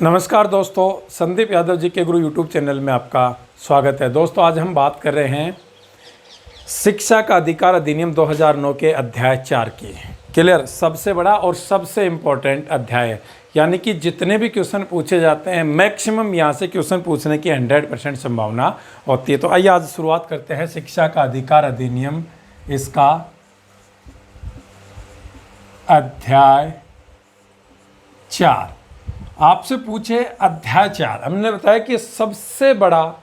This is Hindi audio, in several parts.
नमस्कार दोस्तों, संदीप यादव जी के गुरु यूट्यूब चैनल में आपका स्वागत है। दोस्तों, आज हम बात कर रहे हैं शिक्षा का अधिकार अधिनियम 2009 के अध्याय 4 की। क्लियर, सबसे बड़ा और सबसे इम्पोर्टेंट अध्याय है, यानी कि जितने भी क्वेश्चन पूछे जाते हैं मैक्सिमम यहाँ से क्वेश्चन पूछने की 100% संभावना होती है। तो आइए आज शुरुआत करते हैं शिक्षा का अधिकार अधिनियम, इसका अध्याय 4। आपसे पूछे अध्याय 4, हमने बताया कि सबसे बड़ा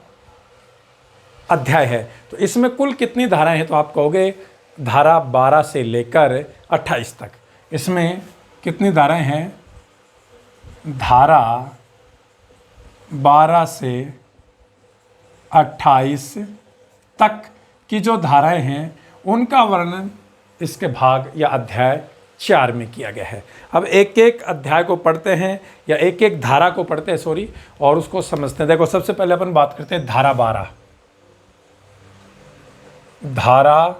अध्याय है। तो इसमें कुल कितनी धाराएं हैं? तो आप कहोगे धारा 12 से लेकर 28 तक। इसमें कितनी धाराएं हैं? धारा 12 से 28 तक की जो धाराएं हैं उनका वर्णन इसके भाग या अध्याय 4 में किया गया है। अब एक एक अध्याय को पढ़ते हैं या एक एक धारा को पढ़ते हैं और उसको समझते हैं। देखो, सबसे पहले अपन बात करते हैं धारा 12। धारा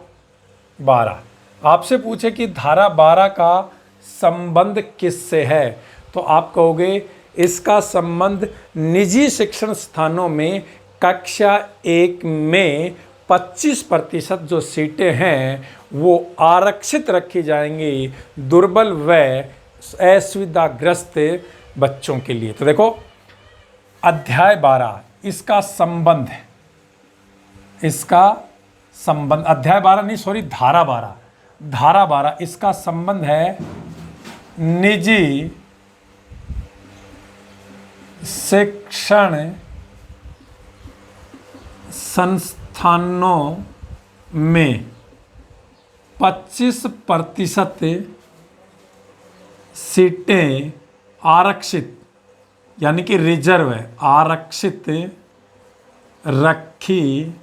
12 आपसे पूछे कि धारा 12 का संबंध किससे है? तो आप कहोगे इसका संबंध निजी शिक्षण स्थानों में कक्षा 1 में 25% जो सीटें हैं वो आरक्षित रखी जाएंगी दुर्बल व असुविधाग्रस्त बच्चों के लिए। तो देखो, अध्याय 12 इसका संबंध है, अध्याय 12 नहीं, सॉरी, धारा 12 इसका संबंध है निजी शिक्षण संस्थानों में 25% सीटें आरक्षित, यानी कि रिजर्व है, आरक्षित रखी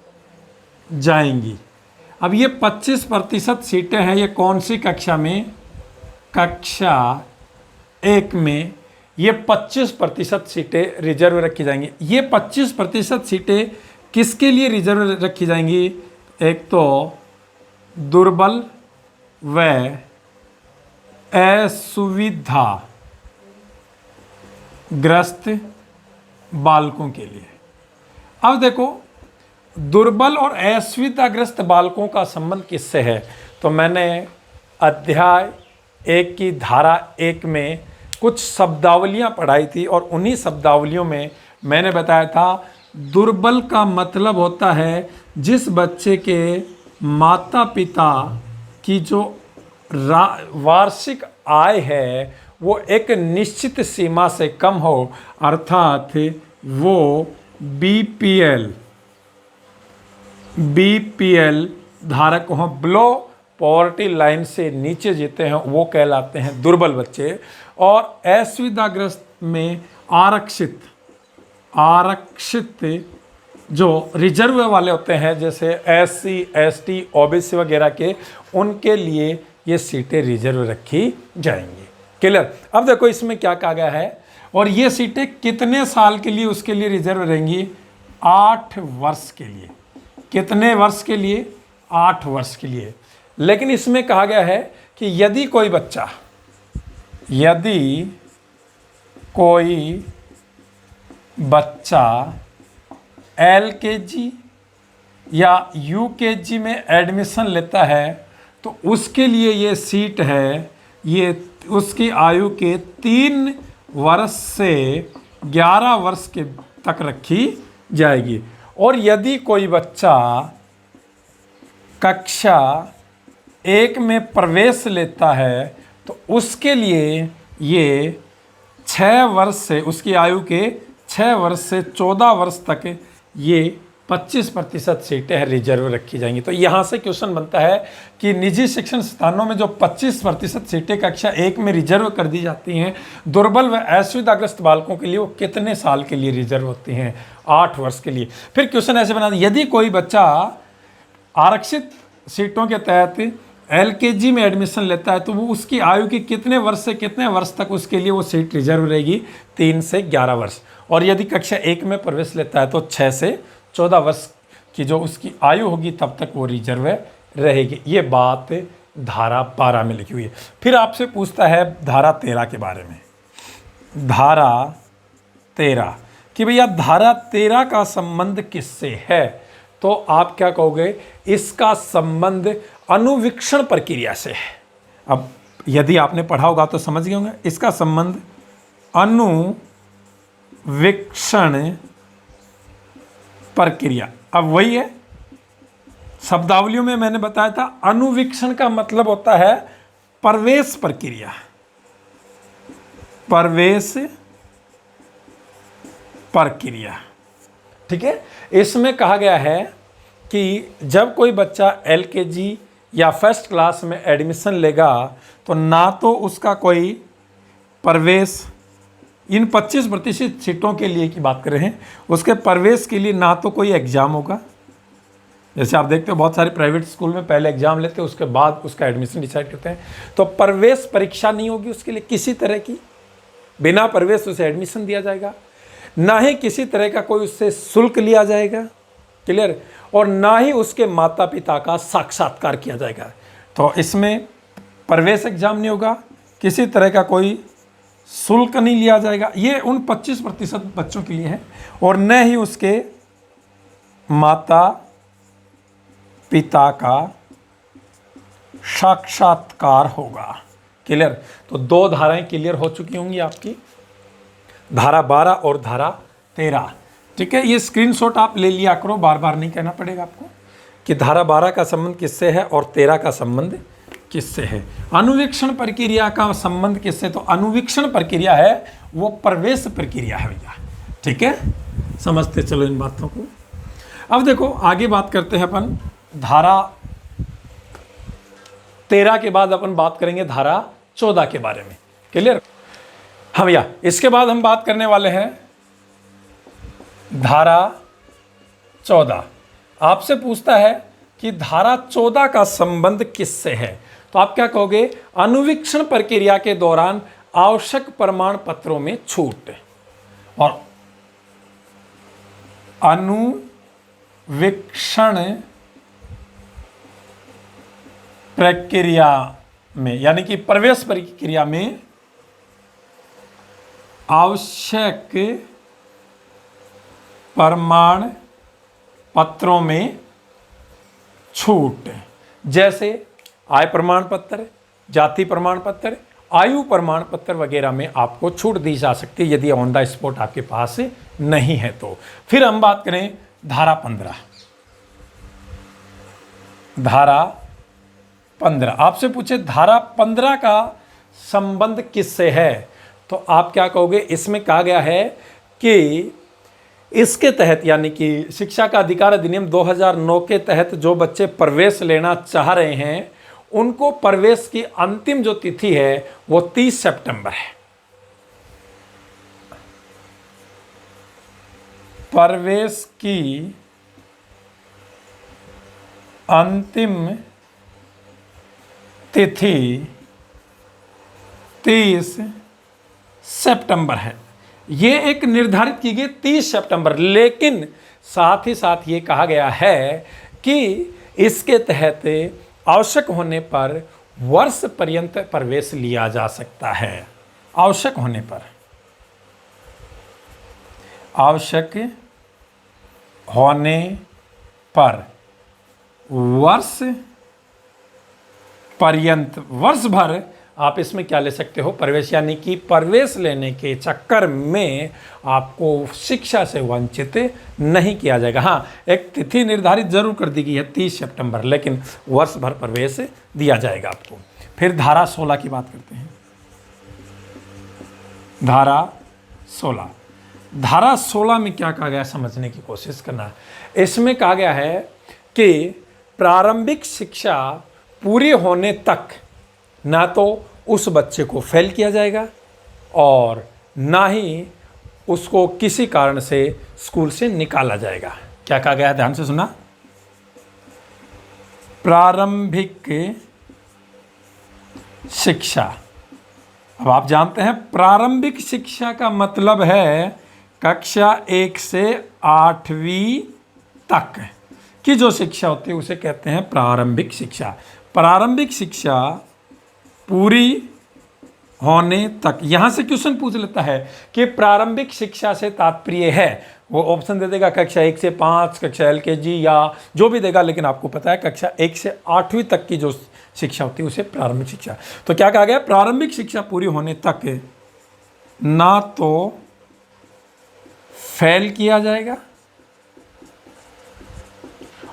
जाएंगी। अब ये 25% सीटें हैं, ये कौन सी कक्षा में? कक्षा 1 में ये 25% सीटें रिजर्व रखी जाएंगी। ये 25% सीटें किसके लिए रिजर्व रखी जाएंगी? एक तो दुर्बल व असुविधाग्रस्त बालकों के लिए। अब देखो, दुर्बल और असुविधाग्रस्त बालकों का संबंध किससे है? तो मैंने अध्याय 1 की धारा 1 में कुछ शब्दावलियां पढ़ाई थी और उन्हीं शब्दावलियों में मैंने बताया था दुर्बल का मतलब होता है जिस बच्चे के माता पिता की जो वार्षिक आय है वो एक निश्चित सीमा से कम हो, अर्थात वो बीपीएल धारक हों, बिलो पॉवर्टी लाइन से नीचे जीते हैं, वो कहलाते हैं दुर्बल बच्चे। और असुविधाग्रस्त में आरक्षित जो रिजर्व वाले होते हैं, जैसे एससी, एसटी, ओबीसी वगैरह के, उनके लिए ये सीटें रिजर्व रखी जाएंगी। क्लियर? अब देखो इसमें क्या कहा गया है, और ये सीटें कितने साल के लिए उसके लिए रिजर्व रहेंगी? 8 वर्ष के लिए। कितने वर्ष के लिए? 8 वर्ष के लिए। लेकिन इसमें कहा गया है कि यदि कोई बच्चा LKG या UKG में एडमिशन लेता है तो उसके लिए ये सीट है, ये उसकी आयु के 3 वर्ष से 11 वर्ष के तक रखी जाएगी। और यदि कोई बच्चा कक्षा 1 में प्रवेश लेता है तो उसके लिए ये 6 वर्ष से, उसकी आयु के 6 वर्ष से 14 वर्ष तक ये 25% सीटें रिजर्व रखी जाएंगी। तो यहाँ से क्वेश्चन बनता है कि निजी शिक्षण स्थानों में जो 25% सीटें कक्षा 1 में रिजर्व कर दी जाती हैं दुर्बल व असुविधाग्रस्त बालकों के लिए, वो कितने साल के लिए रिजर्व होती हैं? 8 वर्ष के लिए। फिर क्वेश्चन ऐसे बना, यदि कोई बच्चा आरक्षित सीटों के तहत LKG में एडमिशन लेता है तो वो उसकी आयु के कितने वर्ष से कितने वर्ष तक उसके लिए वो सीट रिजर्व रहेगी? 3 से 11 वर्ष। और यदि कक्षा 1 में प्रवेश लेता है तो 6 से 14 वर्ष की जो उसकी आयु होगी तब तक वो रिजर्व रहेगी। ये बात धारा 12 में लिखी हुई है। फिर आपसे पूछता है धारा 13 के बारे में। धारा 13 कि भैया धारा 13 का संबंध किससे है, तो आप क्या कहोगे, इसका संबंध अनुवीक्षण प्रक्रिया से है। अब यदि आपने पढ़ा होगा तो समझ गए होंगे, इसका संबंध अनुवीक्षण प्रक्रिया। अब वही है, शब्दावलियों में मैंने बताया था, अनुवीक्षण का मतलब होता है प्रवेश प्रक्रिया, प्रवेश प्रक्रिया, ठीक है। इसमें कहा गया है कि जब कोई बच्चा एलकेजी या फर्स्ट क्लास में एडमिशन लेगा तो ना तो उसका कोई प्रवेश, इन 25% सीटों के लिए की बात कर रहे हैं, उसके प्रवेश के लिए ना तो कोई एग्ज़ाम होगा, जैसे आप देखते हो बहुत सारे प्राइवेट स्कूल में पहले एग्जाम लेते हैं उसके बाद उसका एडमिशन डिसाइड करते हैं, तो प्रवेश परीक्षा नहीं होगी उसके लिए किसी तरह की, बिना प्रवेश उसे एडमिशन दिया जाएगा, ना ही किसी तरह का कोई उससे शुल्क लिया जाएगा, क्लियर, और ना ही उसके माता पिता का साक्षात्कार किया जाएगा। तो इसमें प्रवेश एग्जाम नहीं होगा, किसी तरह का कोई शुल्क नहीं लिया जाएगा, ये उन 25% बच्चों के लिए है, और न ही उसके माता पिता का साक्षात्कार होगा, क्लियर। तो 2 धाराएं क्लियर हो चुकी होंगी आपकी, धारा 12 और धारा 13, ठीक है। ये स्क्रीनशॉट आप ले लिया करो, बार बार नहीं कहना पड़ेगा आपको कि धारा 12 का संबंध किससे है और 13 का संबंध किससे है। अनुवीक्षण प्रक्रिया का संबंध किससे, तो अनुवीक्षण प्रक्रिया है वो प्रवेश प्रक्रिया है भैया, ठीक है। समझते चलो इन बातों को। अब देखो आगे बात करते हैं अपन धारा 13 के बाद अपन बात करेंगे धारा 14 के बारे में, क्लियर। हाँ भैया, इसके बाद हम बात करने वाले हैं धारा 14। आपसे पूछता है कि धारा 14 का संबंध किससे है, तो आप क्या कहोगे, अनुवीक्षण प्रक्रिया के दौरान आवश्यक प्रमाण पत्रों में छूट, और अनुवीक्षण प्रक्रिया में यानी कि प्रवेश प्रक्रिया में आवश्यक प्रमाण पत्रों में छूट, जैसे आय प्रमाण पत्र, जाति प्रमाण पत्र, आयु प्रमाण पत्र वगैरह में आपको छूट दी जा सकती है यदि ऑन द स्पॉट आपके पास नहीं है तो। फिर हम बात करें धारा 15। धारा 15 आपसे पूछे धारा 15 का संबंध किससे है, तो आप क्या कहोगे, इसमें कहा गया है कि इसके तहत यानी कि शिक्षा का अधिकार अधिनियम 2009 के तहत जो बच्चे प्रवेश लेना चाह रहे हैं उनको प्रवेश की अंतिम जो तिथि है वो 30 सितंबर है। प्रवेश की अंतिम तिथि 30 सितंबर है, ये एक निर्धारित की गई 30 सितंबर, लेकिन साथ ही साथ ये कहा गया है कि इसके तहत आवश्यक होने पर वर्ष पर्यंत प्रवेश लिया जा सकता है। आवश्यक होने पर, आवश्यक होने पर वर्ष पर्यंत, वर्ष भर आप इसमें क्या ले सकते हो, प्रवेश, यानी कि प्रवेश लेने के चक्कर में आपको शिक्षा से वंचित नहीं किया जाएगा। हाँ, एक तिथि निर्धारित जरूर कर दी गई है 30 सितंबर, लेकिन वर्ष भर प्रवेश दिया जाएगा आपको। फिर धारा 16 की बात करते हैं। धारा 16, धारा 16 में क्या कहा गया समझने की कोशिश करना। इसमें कहा गया है कि प्रारंभिक शिक्षा पूरी होने तक ना तो उस बच्चे को फेल किया जाएगा और ना ही उसको किसी कारण से स्कूल से निकाला जाएगा। क्या कहा गया है, ध्यान से सुना। प्रारंभिक शिक्षा, अब आप जानते हैं प्रारंभिक शिक्षा का मतलब है कक्षा 1 से 8वीं तक की जो शिक्षा होती है उसे कहते हैं प्रारंभिक शिक्षा। प्रारंभिक शिक्षा पूरी होने तक। यहां से क्वेश्चन पूछ लेता है कि प्रारंभिक शिक्षा से तात्पर्य है, वो ऑप्शन दे देगा कक्षा 1 से 5, कक्षा LKG या जो भी देगा, लेकिन आपको पता है कक्षा 1 से 8वीं तक की जो शिक्षा होती है उसे प्रारंभिक शिक्षा। तो क्या कहा गया, प्रारंभिक शिक्षा पूरी होने तक ना तो फेल किया जाएगा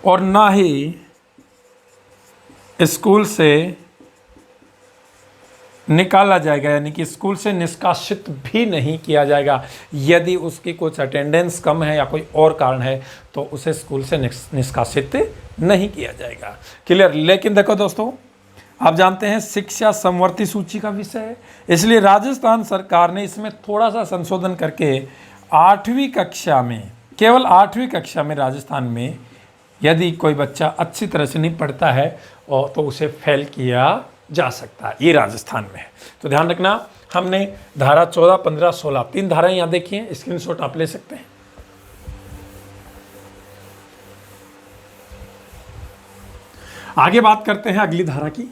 और ना ही स्कूल से निकाला जाएगा, यानी कि स्कूल से निष्कासित भी नहीं किया जाएगा। यदि उसकी कुछ अटेंडेंस कम है या कोई और कारण है तो उसे स्कूल से निष्कासित नहीं किया जाएगा। क्लियर। लेकिन देखो दोस्तों, आप जानते हैं शिक्षा समवर्ती सूची का विषय है, इसलिए राजस्थान सरकार ने इसमें थोड़ा सा संशोधन करके 8वीं कक्षा में, केवल 8वीं कक्षा में राजस्थान में यदि कोई बच्चा अच्छी तरह से नहीं पढ़ता है और तो उसे फेल किया जा सकता है। ये राजस्थान में है, तो ध्यान रखना। हमने धारा 14, 15, 16 3 धाराएं यहाँ देखी हैं, स्क्रीनशॉट आप ले सकते हैं। आगे बात करते हैं अगली धारा की।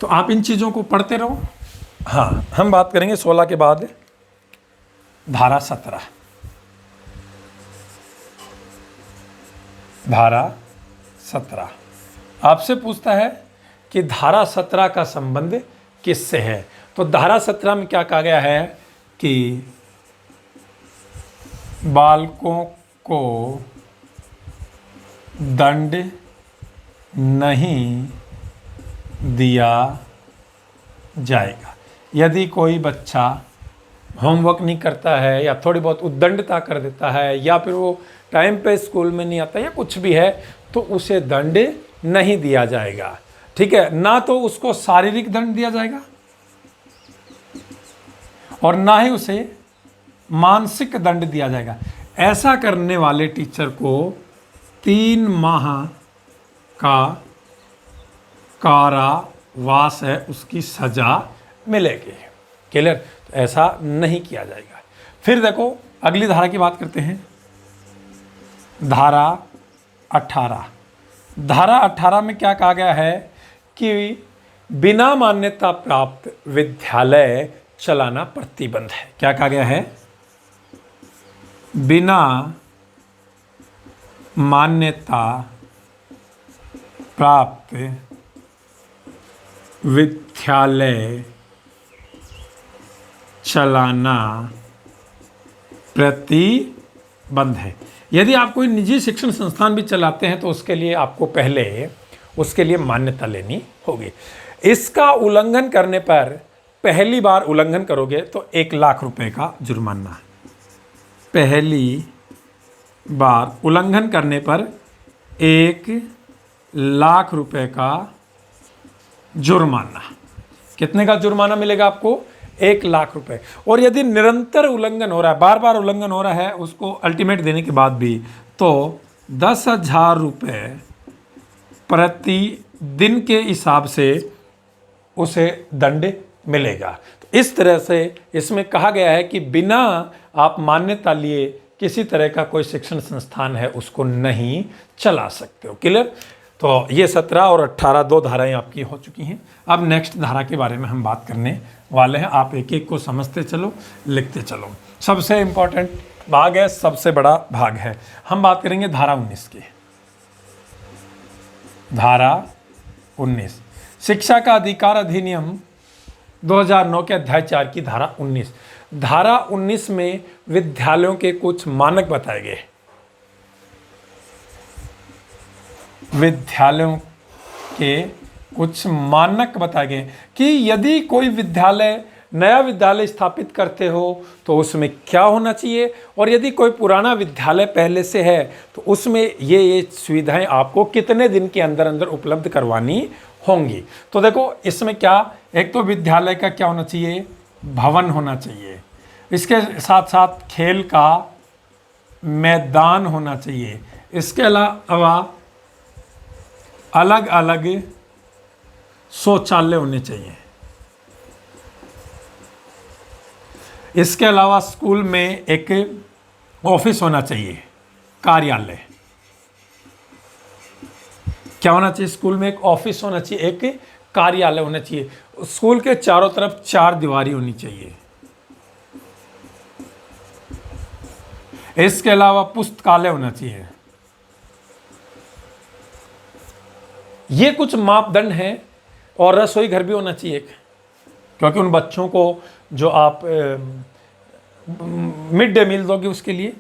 तो आप इन चीजों को पढ़ते रहो। हाँ, हम बात करेंगे 16 के बाद धारा 17। धारा 17 आपसे पूछता है कि धारा 17 का संबंध किससे है। तो धारा 17 में क्या कहा गया है कि बालकों को दंड नहीं दिया जाएगा। यदि कोई बच्चा होमवर्क नहीं करता है या थोड़ी बहुत उद्दंडता कर देता है या फिर वो टाइम पे स्कूल में नहीं आता या कुछ भी है, तो उसे दंड नहीं दिया जाएगा। ठीक है, ना तो उसको शारीरिक दंड दिया जाएगा और ना ही उसे मानसिक दंड दिया जाएगा। ऐसा करने वाले टीचर को 3 माह का कारावास है उसकी सजा मिलेगी। क्लियर। तो ऐसा नहीं किया जाएगा। फिर देखो अगली धारा की बात करते हैं, धारा 18। धारा 18 में क्या कहा गया है कि बिना मान्यता प्राप्त विद्यालय चलाना प्रतिबंध है। क्या कहा गया है, बिना मान्यता प्राप्त विद्यालय चलाना प्रतिबंध है। यदि आप कोई निजी शिक्षण संस्थान भी चलाते हैं तो उसके लिए आपको पहले उसके लिए मान्यता लेनी होगी। इसका उल्लंघन करने पर, पहली बार उल्लंघन करोगे तो 1 लाख रुपए का जुर्माना। पहली बार उल्लंघन करने पर 1 लाख रुपए का जुर्माना। कितने का जुर्माना मिलेगा आपको, 1 लाख रुपए। और यदि निरंतर उल्लंघन हो रहा है, बार बार उल्लंघन हो रहा है, उसको अल्टीमेट देने के बाद भी, तो 10,000 रुपये प्रति दिन के हिसाब से उसे दंड मिलेगा। तो इस तरह से इसमें कहा गया है कि बिना आप मान्यता लिए किसी तरह का कोई शिक्षण संस्थान है उसको नहीं चला सकते हो। क्लियर। तो ये 17 और 18 2 धाराएं आपकी हो चुकी हैं। अब नेक्स्ट धारा के बारे में हम बात करने वाले हैं। आप एक एक को समझते चलो, लिखते चलो। सबसे इंपॉर्टेंट भाग है, सबसे बड़ा भाग है। हम बात करेंगे धारा 19 की। धारा 19 शिक्षा का अधिकार अधिनियम 2009 के अध्याय 4 की धारा 19। धारा 19 में विद्यालयों के कुछ मानक बताए गए। विद्यालयों के कुछ मानक बताए गए कि यदि कोई विद्यालय, नया विद्यालय स्थापित करते हो तो उसमें क्या होना चाहिए, और यदि कोई पुराना विद्यालय पहले से है तो उसमें ये सुविधाएं आपको कितने दिन के अंदर अंदर उपलब्ध करवानी होंगी। तो देखो इसमें क्या, एक तो विद्यालय का क्या होना चाहिए, भवन होना चाहिए। इसके साथ साथ खेल का मैदान होना चाहिए। इसके अलावा अलग अलग शौचालय होने चाहिए। इसके अलावा स्कूल में एक ऑफिस होना चाहिए, कार्यालय। क्या होना चाहिए? स्कूल में एक ऑफिस होना चाहिए, एक कार्यालय होना चाहिए, स्कूल के चारों तरफ 4 दीवारी होनी चाहिए। इसके अलावा पुस्तकालय होना चाहिए। ये कुछ मापदंड हैं। और रसोई घर भी होना चाहिए, क्योंकि उन बच्चों को जो आप मिड डे मील दोगे उसके लिए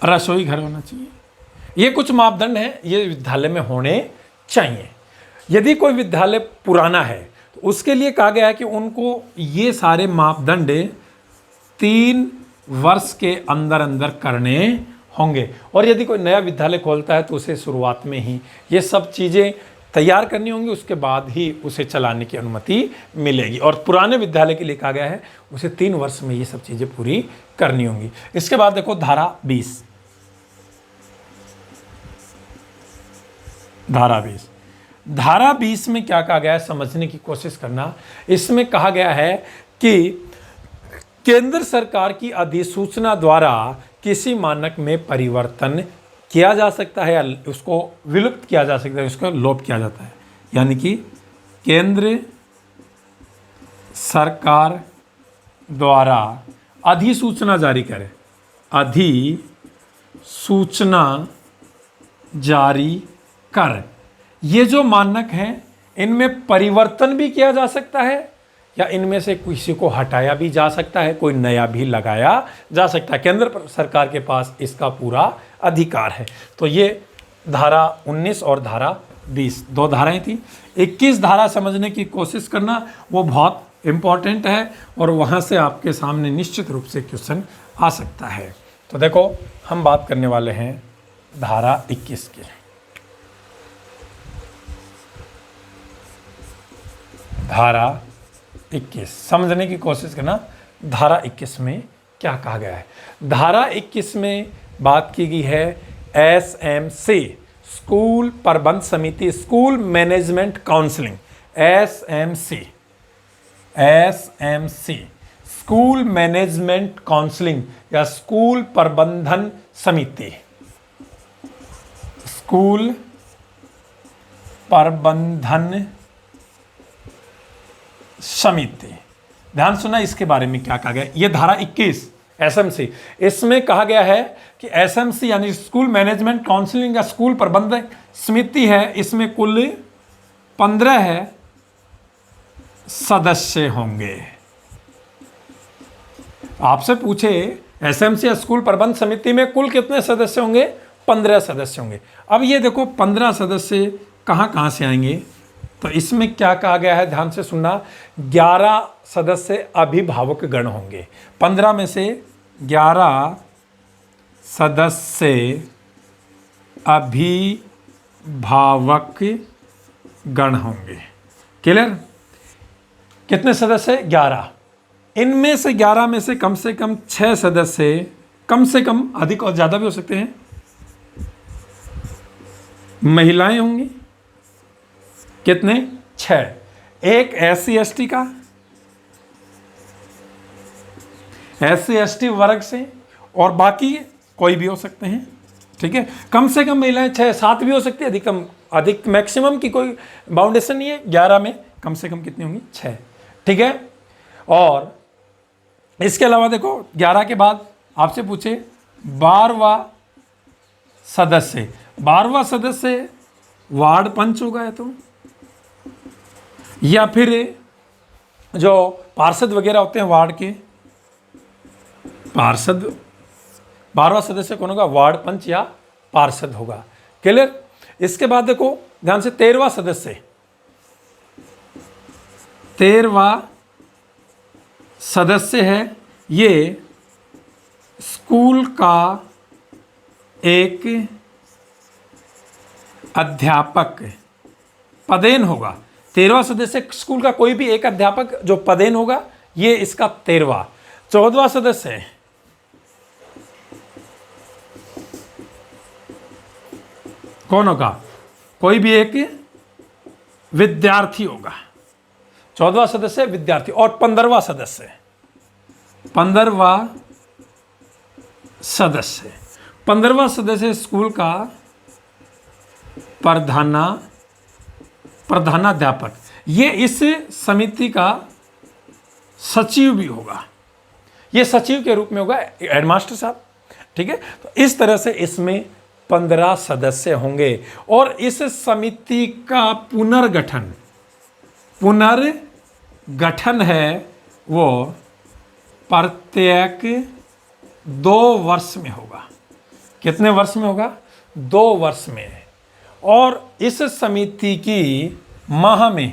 रसोई घर होना चाहिए। ये कुछ मापदंड हैं, ये विद्यालय में होने चाहिए। यदि कोई विद्यालय पुराना है तो उसके लिए कहा गया है कि उनको ये सारे मापदंड 3 वर्ष के अंदर अंदर करने होंगे। और यदि कोई नया विद्यालय खोलता है तो उसे शुरुआत में ही ये सब चीज़ें तैयार करनी होंगी, उसके बाद ही उसे चलाने की अनुमति मिलेगी। और पुराने विद्यालय के लिए कहा गया है उसे 3 वर्ष में ये सब चीज़ें पूरी करनी होंगी। इसके बाद देखो धारा 20। धारा 20 में क्या कहा गया है, समझने की कोशिश करना। इसमें कहा गया है कि केंद्र सरकार की अधिसूचना द्वारा किसी मानक में परिवर्तन किया जा सकता है या उसको विलुप्त किया जा सकता है, उसको लोप किया जाता है। यानी कि केंद्र सरकार द्वारा अधिसूचना जारी करे, अधिसूचना जारी कर, ये जो मानक हैं इनमें परिवर्तन भी किया जा सकता है या इनमें से किसी को हटाया भी जा सकता है, कोई नया भी लगाया जा सकता है। केंद्र सरकार के पास इसका पूरा अधिकार है। तो ये धारा 19 और धारा 20 2 धाराएं थी। 21 धारा समझने की कोशिश करना, वो बहुत इम्पॉर्टेंट है और वहाँ से आपके सामने निश्चित रूप से क्वेश्चन आ सकता है। तो देखो हम बात करने वाले हैं धारा 21 की। धारा 21 समझने की कोशिश करना। धारा 21 में क्या कहा गया है? धारा 21 में बात की गई है एसएमसी, स्कूल प्रबंध समिति, school management counselling, SMC, school management counselling या स्कूल प्रबंधन समिति, स्कूल प्रबंधन समिति। ध्यान सुना इसके बारे में क्या कहा गया। ये धारा 21 एसएमसी, इसमें कहा गया है कि एसएमसी यानी स्कूल मैनेजमेंट काउंसलिंग या स्कूल प्रबंधन समिति है, इसमें कुल 15 सदस्य होंगे। आपसे पूछे एसएमसी या स्कूल प्रबंध समिति में कुल कितने सदस्य होंगे? 15 सदस्य होंगे। अब ये देखो 15 सदस्य कहाँ से आएंगे, तो इसमें क्या कहा गया है, ध्यान से सुनना। 11 सदस्य अभिभावक गण होंगे। 15 में से 11 सदस्य अभिभावक गण होंगे। क्लियर? कितने सदस्य? 11। इनमें से 11 में से कम 6 सदस्य, कम से कम, अधिक और ज़्यादा भी हो सकते हैं, महिलाएं होंगी। कितने? 6। एक SC/ST का, SC/ST वर्ग से, और बाकी कोई भी हो सकते हैं। ठीक है, कम से कम महिलाएं 6, 7 भी हो सकती है, अधिकतम, अधिक मैक्सिमम की कोई बाउंडेशन नहीं है। 11 में कम से कम कितनी होंगी? 6। ठीक है, और इसके अलावा देखो 11 के बाद आपसे पूछे 12वां सदस्य। 12वां सदस्य वार्ड पंच होगा या तो, या फिर जो पार्षद वगैरह होते हैं वार्ड के पार्षद। 12वां सदस्य कौन होगा? वार्ड पंच या पार्षद होगा। क्लियर? इसके बाद देखो ध्यान से 13वां सदस्य, 13वां सदस्य है, ये स्कूल का एक अध्यापक पदेन होगा। 13वां सदस्य स्कूल का कोई भी एक अध्यापक जो पदेन होगा, ये इसका 13वां। 14वां सदस्य कौन होगा? कोई भी एक विद्यार्थी होगा। 14वां सदस्य विद्यार्थी। और 15वां सदस्य, 15वां सदस्य स्कूल का प्रधानाध्यापक, ये इस समिति का सचिव भी होगा, ये सचिव के रूप में होगा हेडमास्टर साहब। ठीक है, तो इस तरह से इसमें 15 सदस्य होंगे और इस समिति का पुनर्गठन है वो प्रत्येक 2 वर्ष में होगा। कितने वर्ष में होगा? 2 वर्ष में। और इस समिति की माह में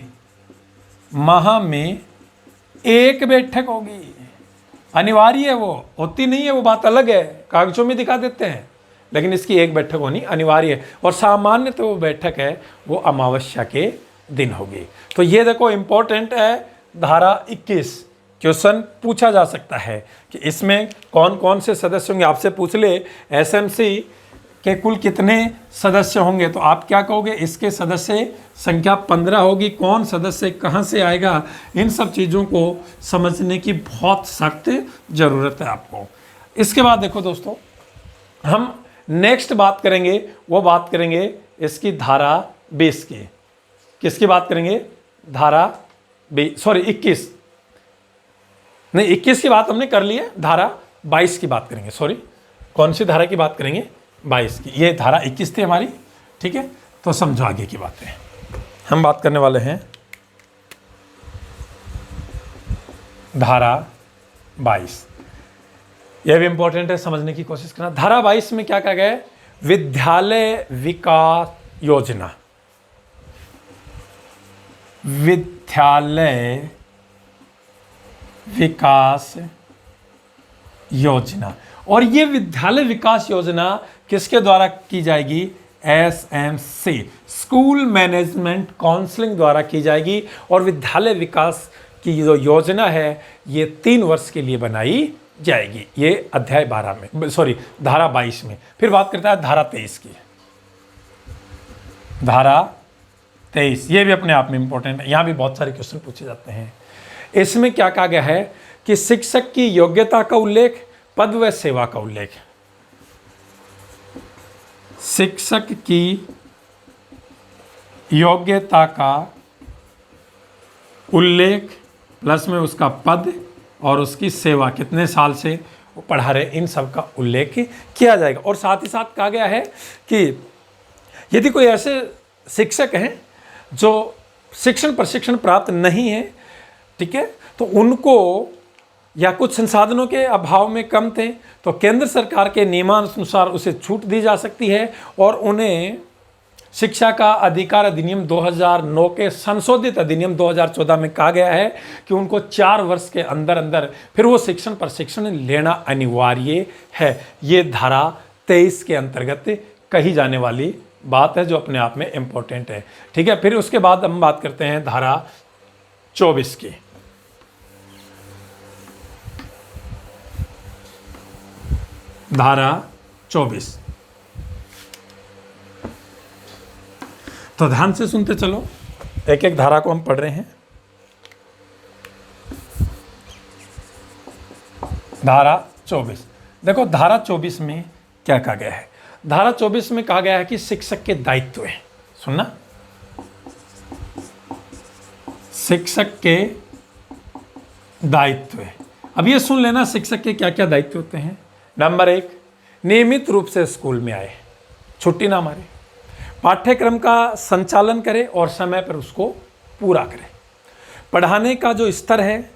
1 बैठक होगी, अनिवार्य है, वो होती नहीं है, वो बात अलग है, कागजों में दिखा देते हैं, लेकिन इसकी 1 बैठक होनी अनिवार्य है। और सामान्य तो वो बैठक है वो अमावस्या के दिन होगी। तो ये देखो इंपॉर्टेंट है, धारा 21 क्वेश्चन पूछा जा सकता है कि इसमें कौन कौन से सदस्य होंगे। आपसे पूछ ले एसएमसी के कुल कितने सदस्य होंगे, तो आप क्या कहोगे? इसके सदस्य संख्या 15 होगी। कौन सदस्य कहाँ से आएगा, इन सब चीज़ों को समझने की बहुत सख्त ज़रूरत है आपको। इसके बाद देखो दोस्तों, हम नेक्स्ट बात करेंगे, वो बात करेंगे इसकी धारा 20 की। किसकी बात करेंगे? धारा 21 नहीं, 21 की बात हमने कर ली है, धारा 22 की बात करेंगे। सॉरी, कौन सी धारा की बात करेंगे? 22 की। ये धारा 21 थी हमारी। ठीक है, तो समझो आगे की बातें। हम बात करने वाले हैं धारा 22। यह भी इंपॉर्टेंट है, समझने की कोशिश करना। धारा 22 में क्या कहा गया है? विद्यालय विकास योजना। विद्यालय विकास योजना। और ये विद्यालय विकास योजना किसके द्वारा की जाएगी? एसएमसी, स्कूल मैनेजमेंट काउंसलिंग द्वारा की जाएगी। और विद्यालय विकास की जो योजना है ये 3 वर्ष के लिए बनाई जाएगी। ये अध्याय 12 में, सॉरी धारा 22 में। फिर बात करता है धारा 23 की। धारा 23 ये भी अपने आप में इंपॉर्टेंट है, यहाँ भी बहुत सारे क्वेश्चन पूछे जाते हैं। इसमें क्या कहा गया है कि शिक्षक की योग्यता का उल्लेख, पद व सेवा का उल्लेख। शिक्षक की योग्यता का उल्लेख प्लस में उसका पद और उसकी सेवा, कितने साल से वो पढ़ा रहे, इन सब का उल्लेख किया जाएगा। और साथ ही साथ कहा गया है कि यदि कोई ऐसे शिक्षक हैं जो शिक्षण प्रशिक्षण प्राप्त नहीं है, ठीक है, तो उनको या कुछ संसाधनों के अभाव में कम थे, तो केंद्र सरकार के नियमानुसार उसे छूट दी जा सकती है। और उन्हें शिक्षा का अधिकार अधिनियम 2009 के संशोधित अधिनियम 2014 में कहा गया है कि उनको 4 वर्ष के अंदर अंदर फिर वो शिक्षण प्रशिक्षण लेना अनिवार्य है। ये धारा 23 के अंतर्गत कही जाने वाली बात है जो अपने आप में इम्पोर्टेंट है। ठीक है, फिर उसके बाद हम बात करते हैं धारा 24 की। धारा 24, तो ध्यान से सुनते चलो, एक एक धारा को हम पढ़ रहे हैं। धारा 24 देखो, धारा 24 में क्या कहा गया है? धारा 24 में कहा गया है कि शिक्षक के दायित्व है, सुनना, शिक्षक के दायित्व है। अब ये सुन लेना शिक्षक के क्या क्या दायित्व होते हैं। नंबर 1, नियमित रूप से स्कूल में आए, छुट्टी ना मारे, पाठ्यक्रम का संचालन करे और समय पर उसको पूरा करे। पढ़ाने का जो स्तर है,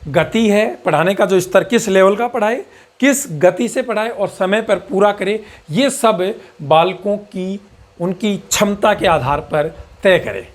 गति है, पढ़ाने का जो स्तर किस लेवल का पढ़ाए, किस गति से पढ़ाए और समय पर पूरा करे, ये सब बालकों की उनकी क्षमता के आधार पर तय करे।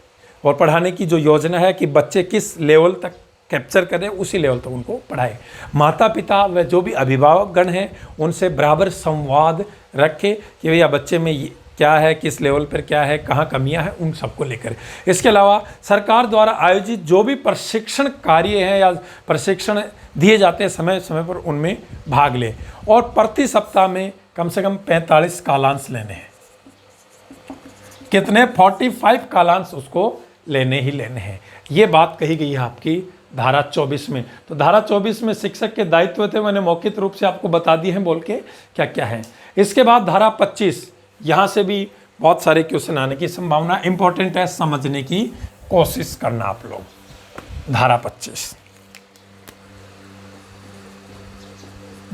और पढ़ाने की जो योजना है कि बच्चे किस लेवल तक कैप्चर करें, उसी लेवल तक उनको पढ़ाए। माता पिता व जो भी अभिभावक गण हैं उनसे बराबर संवाद रखे कि भैया बच्चे में क्या है, किस लेवल पर क्या है, कहाँ कमियां हैं, उन सबको लेकर। इसके अलावा सरकार द्वारा आयोजित जो भी प्रशिक्षण कार्य हैं या प्रशिक्षण दिए जाते हैं समय समय पर उनमें भाग ले। और प्रति सप्ताह में कम से कम 45 कालांश लेने हैं। कितने? 45 कालांश उसको लेने ही लेने हैं। ये बात कही गई है आपकी धारा 24 में। तो धारा 24 में शिक्षक के दायित्व थे, मैंने मौखिक रूप से आपको बता दिए हैं बोल के क्या क्या है। इसके बाद धारा 25, यहाँ से भी बहुत सारे क्वेश्चन आने की संभावना। इंपॉर्टेंट है, समझने की कोशिश करना आप लोग। धारा 25,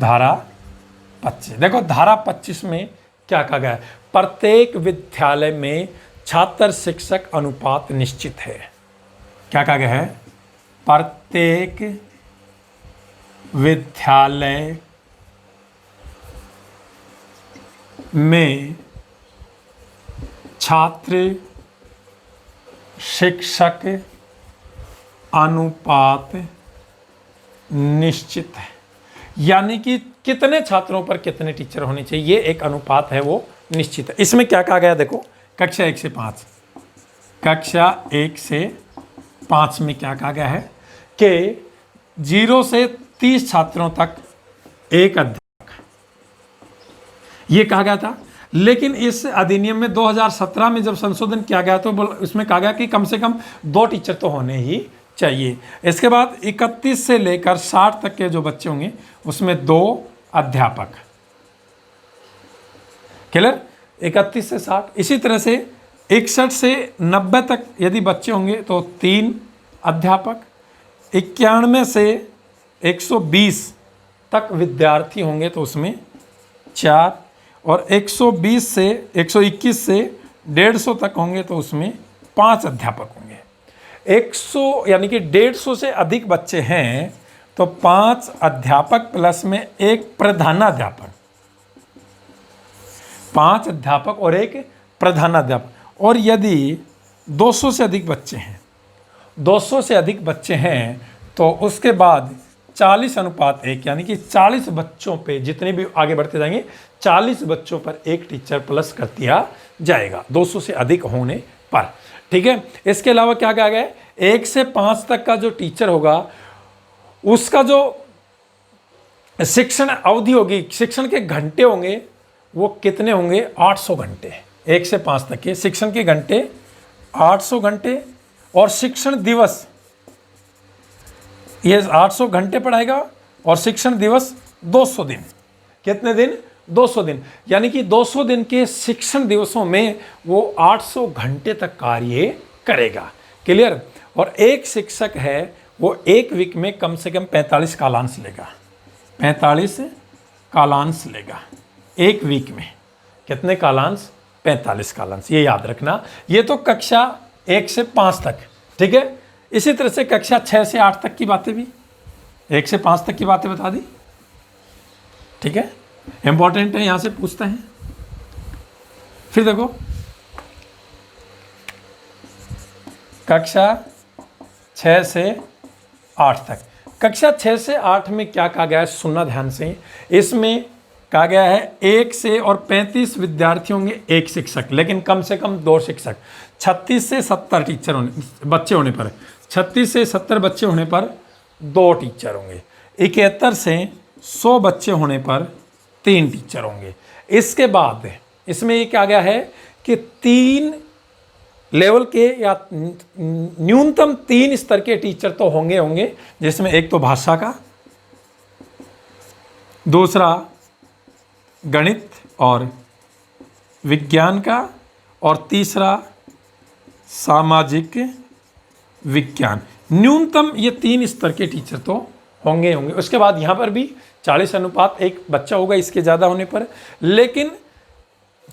धारा 25 देखो, धारा 25 में क्या कहा गया है? प्रत्येक विद्यालय में छात्र शिक्षक अनुपात निश्चित है। क्या कहा गया है? प्रत्येक विद्यालय में छात्र शिक्षक अनुपात निश्चित है, यानी कि कितने छात्रों पर कितने टीचर होने चाहिए, ये एक अनुपात है वो निश्चित है। इसमें क्या कहा गया? देखो, कक्षा 1 से 5, कक्षा 1 से 5 में क्या कहा गया है कि 0 से 30 छात्रों तक एक अध्यापक, ये कहा गया था। लेकिन इस अधिनियम में 2017 में जब संशोधन किया गया तो उसमें कहा गया कि कम से कम 2 टीचर तो होने ही चाहिए। इसके बाद 31 से लेकर 60 तक के जो बच्चे होंगे उसमें 2 अध्यापक। क्लियर? 31 से 60। इसी तरह से 61 से 90 तक यदि बच्चे होंगे तो 3 अध्यापक। 91 से 120 तक विद्यार्थी होंगे तो उसमें 4, और 120 से 121 से 150 तक होंगे तो उसमें 5 अध्यापक होंगे। 100 यानी कि 150 से अधिक बच्चे हैं तो 5 अध्यापक प्लस में 1 प्रधानाध्यापक, 5 अध्यापक और 1 प्रधानाध्यापक। और यदि 200 से अधिक बच्चे हैं, 200 से अधिक बच्चे हैं तो उसके बाद 40 अनुपात 1, यानी कि 40 बच्चों पे, जितने भी आगे बढ़ते जाएंगे 40 बच्चों पर 1 टीचर प्लस कर दिया जाएगा 200 से अधिक होने पर। ठीक है? इसके अलावा क्या कहा गया है? 1 से 5 तक का जो टीचर होगा उसका जो शिक्षण अवधि होगी, शिक्षण के घंटे होंगे वो कितने होंगे? 800 घंटे। 1 से 5 तक के शिक्षण के घंटे 800 घंटे, और शिक्षण दिवस ये 800 घंटे पढ़ाएगा, और शिक्षण दिवस 200 दिन। कितने दिन? 200 दिन। यानी कि 200 दिन के शिक्षण दिवसों में वो 800 घंटे तक कार्य करेगा। क्लियर? और एक शिक्षक है वो एक वीक में कम से कम 45 कालांश लेगा, 45 कालांश लेगा एक वीक में। कितने कालांश? 45 कालांश। ये याद रखना। ये तो कक्षा 1 से 5 तक। ठीक है? इसी तरह से कक्षा 6 से 8 तक की बातें भी, 1 से 5 तक की बातें बता दी। ठीक है? इंपॉर्टेंट है, यहां से पूछते हैं। फिर देखो, कक्षा 6 से 8 तक, कक्षा 6 से 8 में क्या कहा गया है? सुनना ध्यान से। इसमें कहा गया है 1 से और 35 विद्यार्थी होंगे, 1 शिक्षक, लेकिन कम से कम 2 शिक्षक। 36 से 70 टीचर बच्चे होने पर, 36 से 70 बच्चे होने पर 2 टीचर होंगे। 71 से 100 बच्चे होने पर 3 टीचर होंगे। इसके बाद इसमें ये क्या गया है कि 3 लेवल के या न्यूनतम 3 स्तर के टीचर तो होंगे, जिसमें एक तो भाषा का, दूसरा गणित और विज्ञान का, और तीसरा सामाजिक विज्ञान। न्यूनतम ये 3 स्तर के टीचर तो होंगे। उसके बाद यहाँ पर भी 40 अनुपात 1 बच्चा होगा इसके ज़्यादा होने पर। लेकिन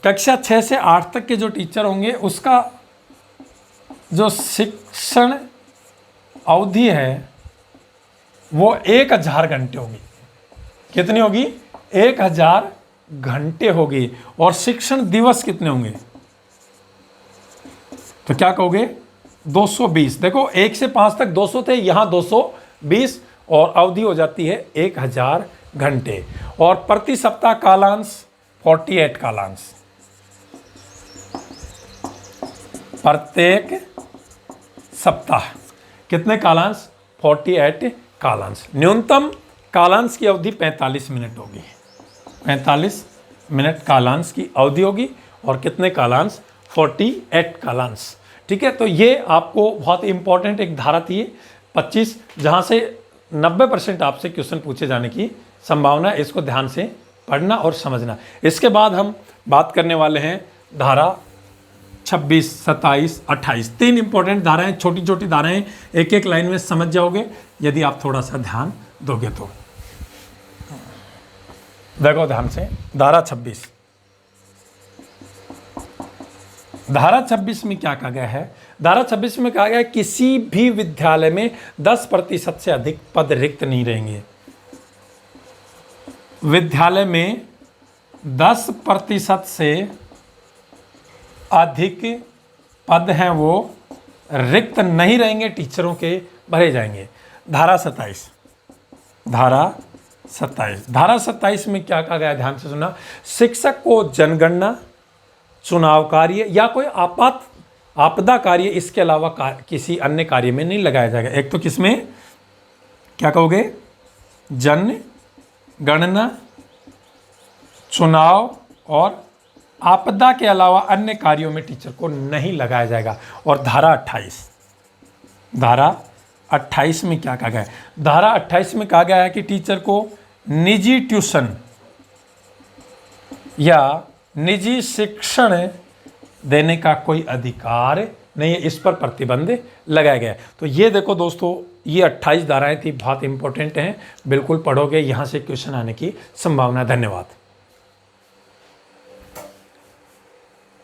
कक्षा 6 से 8 तक के जो टीचर होंगे उसका जो शिक्षण अवधि है वो 1000 घंटे होगी। कितनी होगी? 1000 घंटे होगी। और शिक्षण दिवस कितने होंगे? तो क्या कहोगे? 220। देखो 1 से 5 तक 200 थे, यहाँ 220, और अवधि हो जाती है 1000 घंटे। और प्रति सप्ताह कालांश 48 कालांश। प्रत्येक सप्ताह कितने कालांश? 48 कालांश। न्यूनतम कालांश की अवधि 45 मिनट होगी, 45 मिनट कालांश की अवधि होगी। और कितने कालांश? 48 कालांश। ठीक है? तो ये आपको बहुत इंपॉर्टेंट एक धारा थी 25, जहाँ से 90% आपसे क्वेश्चन पूछे जाने की संभावना। इसको ध्यान से पढ़ना और समझना। इसके बाद हम बात करने वाले हैं धारा 26, 27, 28 तीन इंपॉर्टेंट धाराएं, छोटी छोटी धाराएं, एक एक लाइन में समझ जाओगे यदि आप थोड़ा सा ध्यान दोगे तो। देखो ध्यान से, धारा 26, धारा 26 में क्या कहा गया है? धारा 26 में कहा गया है किसी भी विद्यालय में 10% से अधिक पद रिक्त नहीं रहेंगे। विद्यालय में 10% से अधिक पद हैं वो रिक्त नहीं रहेंगे, टीचरों के भरे जाएंगे। धारा 27, धारा 27, धारा 27 में क्या कहा गया? ध्यान से सुना। शिक्षक को जनगणना, चुनाव कार्य या कोई आपदा कार्य इसके अलावा किसी अन्य कार्य में नहीं लगाया जाएगा। एक तो किसमें, क्या कहोगे? जनगणना, चुनाव और आपदा के अलावा अन्य कार्यों में टीचर को नहीं लगाया जाएगा। और धारा 28, धारा 28 में क्या कहा गया है? धारा 28 में कहा गया है कि टीचर को निजी ट्यूशन या निजी शिक्षण देने का कोई अधिकार नहीं है, इस पर प्रतिबंध लगाया गया है। तो ये देखो दोस्तों, ये 28 धाराएं थी, बहुत इंपॉर्टेंट हैं, बिल्कुल पढ़ोगे, यहाँ से क्वेश्चन आने की संभावना। धन्यवाद।